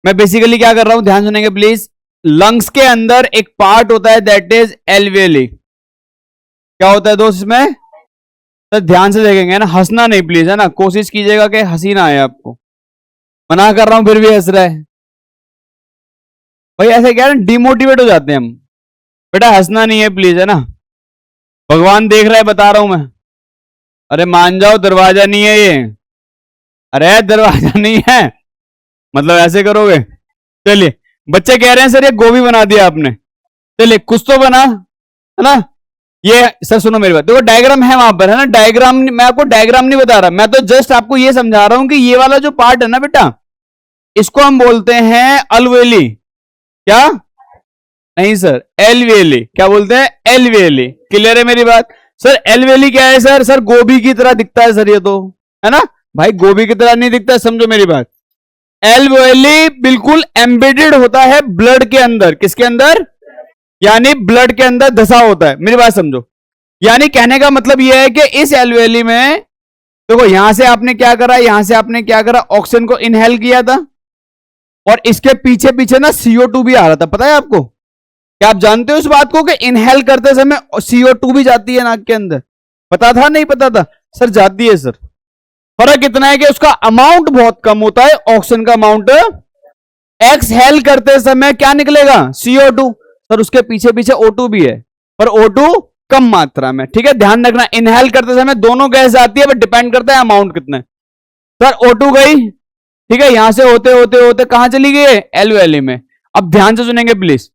मैं बेसिकली क्या कर रहा हूं, ध्यान सुनेंगे प्लीज। लंग्स के अंदर एक पार्ट होता है दैट इज एल्वेली। क्या होता है दोस्त इसमें? तो ध्यान से देखेंगे ना, हंसना नहीं प्लीज, है ना, कोशिश कीजिएगा कि हंसी ना आए आपको। मना कर रहा हूं फिर भी हंस रहा है भाई, ऐसे क्या है ना, डिमोटिवेट हो जाते हैं हम। बेटा हंसना नहीं है प्लीज, है ना, भगवान देख रहा है, बता रहा हूं मैं। अरे मान जाओ, दरवाजा नहीं है ये। अरे दरवाजा नहीं है, मतलब ऐसे करोगे? चलिए, बच्चे कह रहे हैं सर ये गोभी बना दिया आपने। चलिए कुछ तो बना, है ना। ये सर सुनो मेरी बात, देखो डायग्राम है वहां पर, है ना, डायग्राम मैं आपको डायग्राम नहीं बता रहा, मैं तो जस्ट आपको ये समझा रहा हूं कि ये वाला जो पार्ट है ना बेटा, इसको हम बोलते हैं अलवेली। क्या? नहीं सर, एलवेली। क्या बोलते हैं? एलवेली। क्लियर है मेरी बात? सर एलवेली क्या है सर? सर गोभी की तरह दिखता है सर ये तो, है ना भाई, गोभी की तरह नहीं दिखता, समझो मेरी बात। एलवेली बिल्कुल एम्बेडेड होता है ब्लड के अंदर। किसके अंदर? यानी ब्लड के अंदर धसा होता है, मेरी बात समझो। यानी कहने का मतलब यह है कि इस एलवेली में देखो, यहां से आपने क्या करा, यहां से आपने क्या करा, ऑक्सीजन को इनहेल किया था, और इसके पीछे पीछे ना CO2 भी आ रहा था, पता है आपको? क्या आप जानते हो इस बात को कि इनहेल करते समय CO2 भी जाती है नाक के अंदर? पता था? नहीं पता था? सर जाती है सर। फर्क इतना है कि उसका अमाउंट बहुत कम होता है, ऑक्सीजन का अमाउंट। एक्सहेल करते समय क्या निकलेगा? CO2। सर उसके पीछे पीछे O2 भी है, पर O2 कम मात्रा में, ठीक है, ध्यान रखना। इनहेल करते समय दोनों गैस आती है, बट डिपेंड करता है अमाउंट कितना है। सर O2 गई, ठीक है, यहां से होते होते होते कहां चली गई? एलवेली में। अब ध्यान से सुनेंगे प्लीज।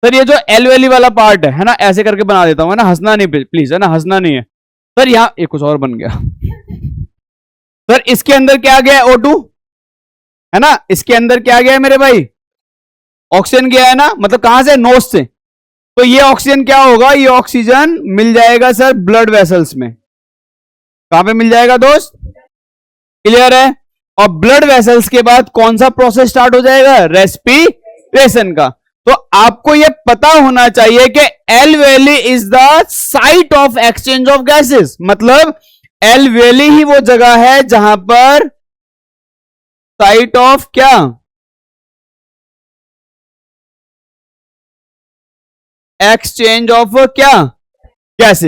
सर ये जो एलवेली वाला पार्ट है ना, ऐसे करके बना देता हूं, है ना, हंसना नहीं प्लीज, है ना, हंसना नहीं है। सर यहां एक कुछ और बन गया। सर इसके अंदर क्या गया? O2, है ना, इसके अंदर क्या गया है मेरे भाई? ऑक्सीजन गया है ना, मतलब कहां से? नोज से। तो ये ऑक्सीजन क्या होगा? ये ऑक्सीजन मिल जाएगा सर ब्लड वेसल्स में। कहां पे मिल जाएगा दोस्त? क्लियर है? और ब्लड वेसल्स के बाद कौन सा प्रोसेस स्टार्ट हो जाएगा? रेस्पिरेशन का। तो आपको यह पता होना चाहिए कि alveoli is the site of exchange of gases, मतलब एलवेली ही वो जगह है जहां पर साइट ऑफ क्या? एक्सचेंज ऑफ क्या? गैसेस।